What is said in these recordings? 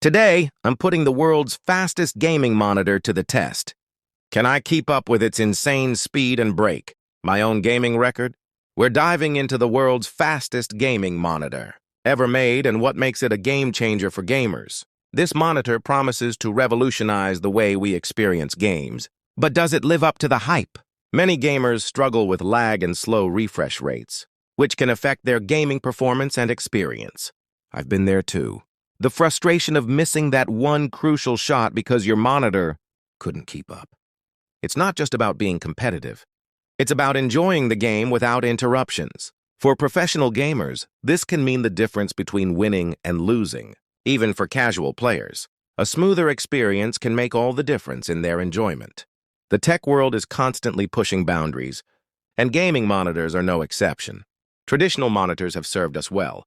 Today, I'm putting the world's fastest gaming monitor to the test. Can I keep up with its insane speed and break my own gaming record? We're diving into the world's fastest gaming monitor ever made and what makes it a game changer for gamers. This monitor promises to revolutionize the way we experience games. But does it live up to the hype? Many gamers struggle with lag and slow refresh rates, which can affect their gaming performance and experience. I've been there too. The frustration of missing that one crucial shot because your monitor couldn't keep up. It's not just about being competitive. It's about enjoying the game without interruptions. For professional gamers, this can mean the difference between winning and losing. Even for casual players, a smoother experience can make all the difference in their enjoyment. The tech world is constantly pushing boundaries, and gaming monitors are no exception. Traditional monitors have served us well,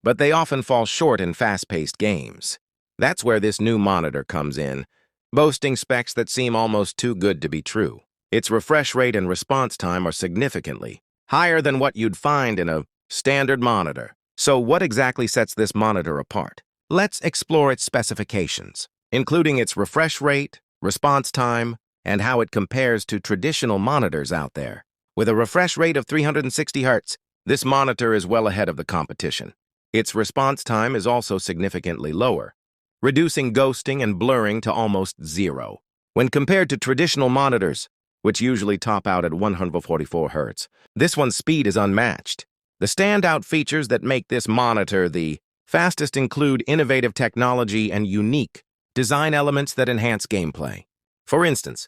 but they often fall short in fast-paced games. That's where this new monitor comes in, boasting specs that seem almost too good to be true. Its refresh rate and response time are significantly higher than what you'd find in a standard monitor. So what exactly sets this monitor apart? Let's explore its specifications, including its refresh rate, response time, and how it compares to traditional monitors out there. With a refresh rate of 360 Hz, this monitor is well ahead of the competition. Its response time is also significantly lower, reducing ghosting and blurring to almost zero. When compared to traditional monitors, which usually top out at 144 Hz, this one's speed is unmatched. The standout features that make this monitor the fastest include innovative technology and unique design elements that enhance gameplay. For instance,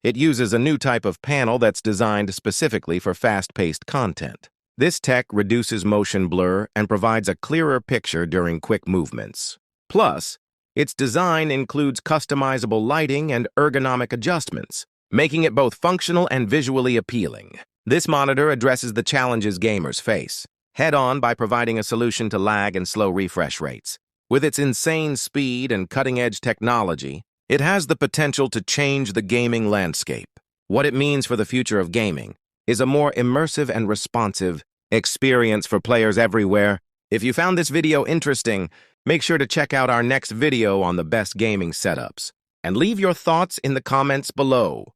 it uses a new type of panel that's designed specifically for fast-paced content. This tech reduces motion blur and provides a clearer picture during quick movements. Plus, its design includes customizable lighting and ergonomic adjustments, making it both functional and visually appealing. This monitor addresses the challenges gamers face head-on by providing a solution to lag and slow refresh rates. With its insane speed and cutting-edge technology, it has the potential to change the gaming landscape. What it means for the future of gaming is a more immersive and responsive experience for players everywhere. If you found this video interesting, make sure to check out our next video on the best gaming setups. And leave your thoughts in the comments below.